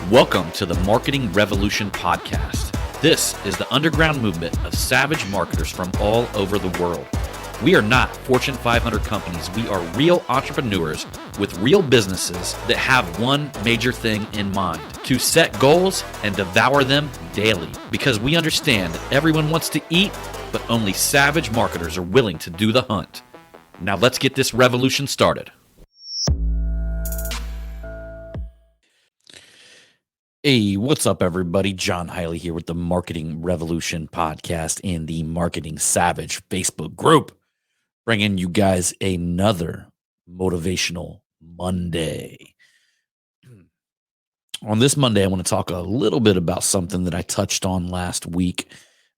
Welcome to the Marketing Revolution podcast. This is the underground movement of savage marketers from all over the world. We are not Fortune 500 companies. We are real entrepreneurs with real businesses that have one major thing in mind: to set goals and devour them daily. Because we understand that everyone wants to eat, but only savage marketers are willing to do the hunt. Now let's get this revolution started. Hey, what's up, everybody? John Hiley here with the Marketing Revolution podcast and the Marketing Savage Facebook group, bringing you guys another motivational Monday. On this Monday, I want to talk a little bit about something that I touched on last week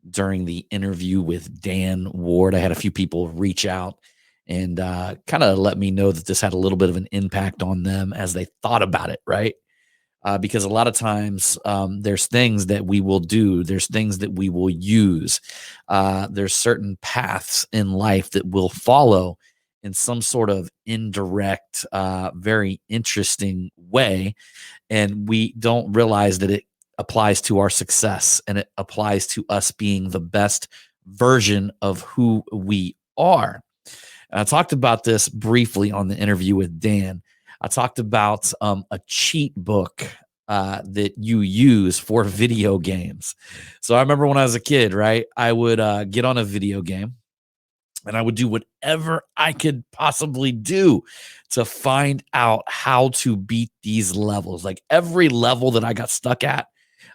during the interview with Dan Ward. I had a few people reach out and kind of let me know that this had a little bit of an impact on them as they thought about it, right? Because a lot of times there's things that we will do, there's things that we will use, there's certain paths in life that we'll follow in some sort of indirect, very interesting way, and we don't realize that it applies to our success and it applies to us being the best version of who we are. And I talked about this briefly on the interview with Dan. I talked about a cheat book that you use for video games. So I remember when I was a kid, right? I would get on a video game and I would do whatever I could possibly do to find out how to beat these levels. Like every level that I got stuck at,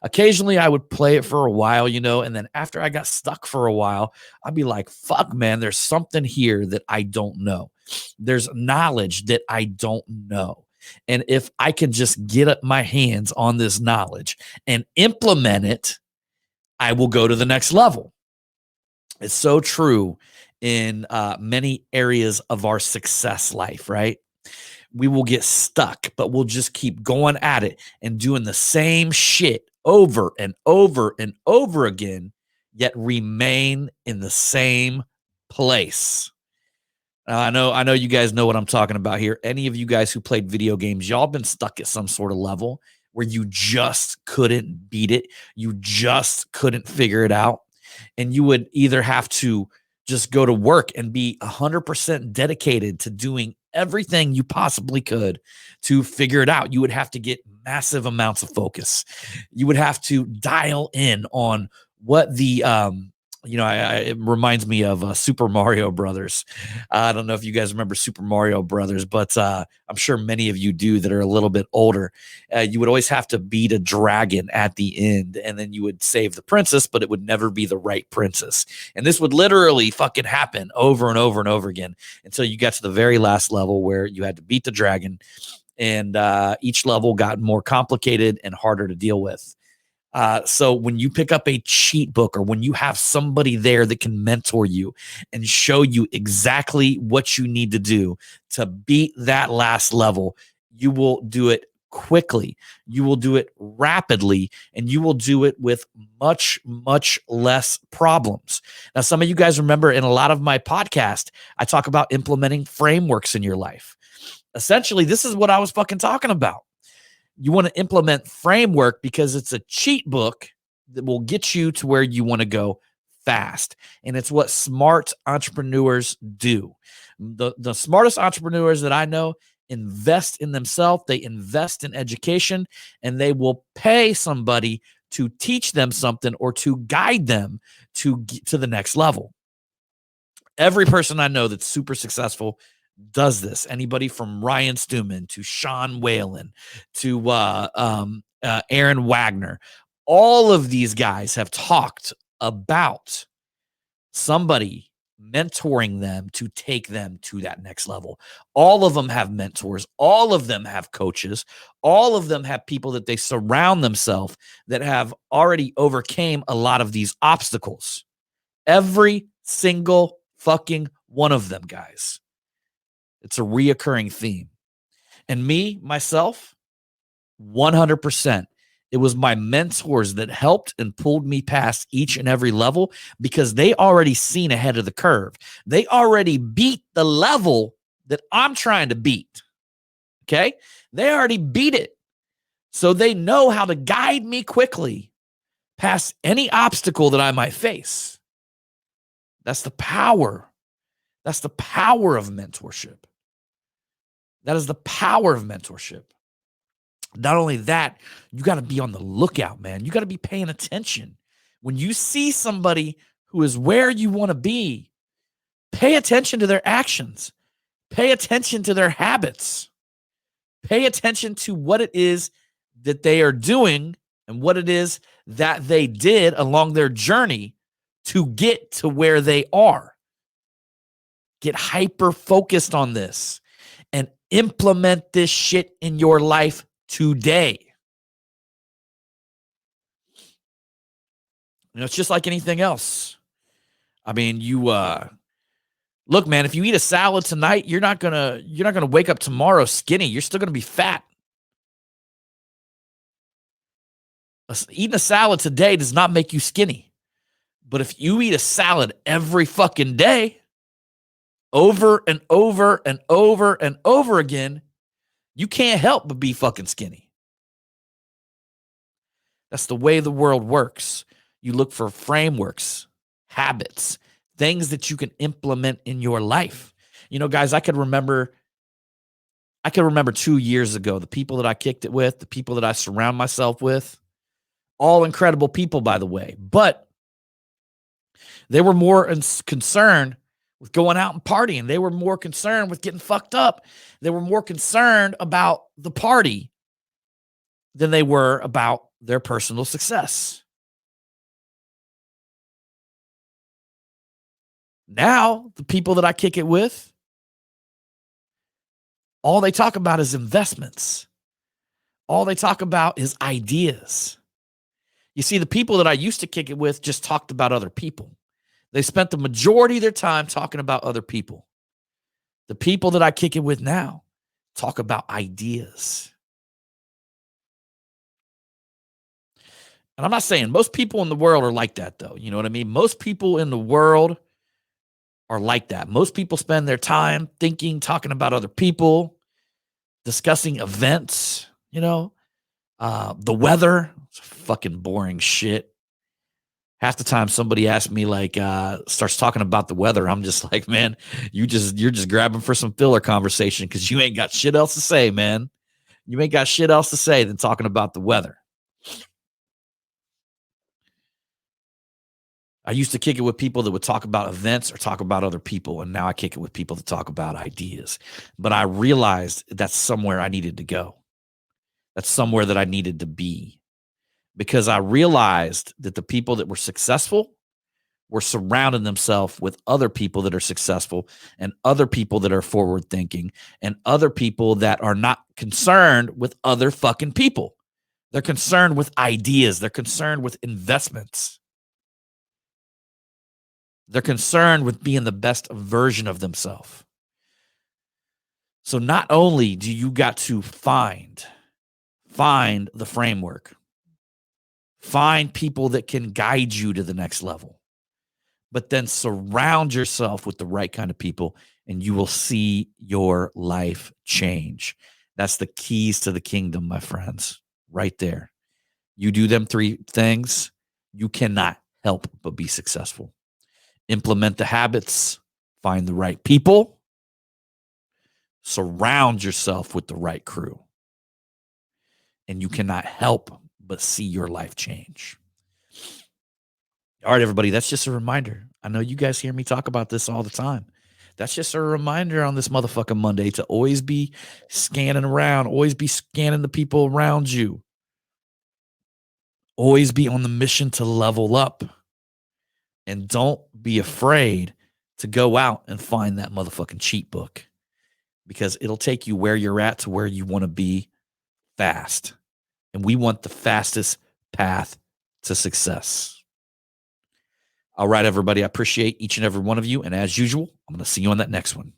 occasionally I would play it for a while, and then after I got stuck for a while, I'd be like, fuck, man, there's something here that I don't know. There's knowledge that I don't know. And if I can just get my hands on this knowledge and implement it, I will go to the next level. It's so true in many areas of our success life, right? We will get stuck, but we'll just keep going at it and doing the same shit over and over and over again, yet remain in the same place. I know you guys know what I'm talking about here. Any of you guys who played video games, y'all been stuck at some sort of level where you just couldn't beat it. You just couldn't figure it out. And you would either have to just go to work and be 100% dedicated to doing everything you possibly could to figure it out. You would have to get massive amounts of focus. You would have to dial in on what the, it reminds me of Super Mario Brothers. I don't know if you guys remember Super Mario Brothers, but I'm sure many of you do that are a little bit older. You would always have to beat a dragon at the end, and then you would save the princess, but it would never be the right princess. And this would literally fucking happen over and over and over again until you got to the very last level where you had to beat the dragon, and each level got more complicated and harder to deal with. So when you pick up a cheat book or when you have somebody there that can mentor you and show you exactly what you need to do to beat that last level, you will do it quickly. You will do it rapidly, and you will do it with much, much less problems. Now, some of you guys remember in a lot of my podcast, I talk about implementing frameworks in your life. Essentially, this is what I was fucking talking about. You want to implement framework because it's a cheat book that will get you to where you want to go fast. And it's what smart entrepreneurs do. The smartest entrepreneurs that I know invest in themselves, they invest in education, and they will pay somebody to teach them something or to guide them to get to the next level. Every person I know that's super successful does this. Anybody from Ryan Stewman to Sean Whalen to Aaron Wagner. All of these guys have talked about somebody mentoring them to take them to that next level. All of them have mentors. All of them have coaches. All of them have people that they surround themselves that have already overcame a lot of these obstacles. Every single fucking one of them, guys. It's a reoccurring theme. And me, myself, 100%. It was my mentors that helped and pulled me past each and every level because they already seen ahead of the curve. They already beat the level that I'm trying to beat. Okay? They already beat it. So they know how to guide me quickly past any obstacle that I might face. That's the power. That's the power of mentorship. That is the power of mentorship. Not only that, you got to be on the lookout, man. You got to be paying attention. When you see somebody who is where you want to be, pay attention to their actions. Pay attention to their habits. Pay attention to what it is that they are doing and what it is that they did along their journey to get to where they are. Get hyper focused on this and implement this shit in your life today. It's just like anything else. I mean, look, man, if you eat a salad tonight, you're not gonna wake up tomorrow skinny. You're still gonna be fat. Eating a salad today does not make you skinny. But if you eat a salad every fucking day, over and over and over and over again, you can't help but be fucking skinny. That's the way the world works. You look for frameworks, habits, things that you can implement in your life. You know, guys, I could remember 2 years ago, the people that I kicked it with, the people that I surround myself with, all incredible people, by the way, but they were more concerned with going out and partying. They were more concerned with getting fucked up. They were more concerned about the party than they were about their personal success. Now, the people that I kick it with, all they talk about is investments. All they talk about is ideas. You see, the people that I used to kick it with just talked about other people. They spent the majority of their time talking about other people. The people that I kick it with now talk about ideas. And I'm not saying most people in the world are like that, though. You know what I mean? Most people in the world are like that. Most people spend their time thinking, talking about other people, discussing events, the weather. It's fucking boring shit. Half the time somebody asks me, starts talking about the weather, I'm just like, man, you're just grabbing for some filler conversation because you ain't got shit else to say, man. You ain't got shit else to say than talking about the weather. I used to kick it with people that would talk about events or talk about other people, and now I kick it with people that talk about ideas. But I realized that's somewhere I needed to go. That's somewhere that I needed to be. Because I realized that the people that were successful were surrounding themselves with other people that are successful and other people that are forward thinking and other people that are not concerned with other fucking people. They're concerned with ideas. They're concerned with investments. They're concerned with being the best version of themselves. So not only do you got to find the framework, find people that can guide you to the next level, but then surround yourself with the right kind of people and you will see your life change. That's the keys to the kingdom, my friends, right there. You do them 3 things, you cannot help but be successful. Implement the habits, find the right people, surround yourself with the right crew, and you cannot help but see your life change. All right, everybody, that's just a reminder. I know you guys hear me talk about this all the time. That's just a reminder on this motherfucking Monday to always be scanning around, always be scanning the people around you, always be on the mission to level up. And don't be afraid to go out and find that motherfucking cheat book because it'll take you where you're at to where you want to be fast. And we want the fastest path to success. All right, everybody. I appreciate each and every one of you. And as usual, I'm going to see you on that next one.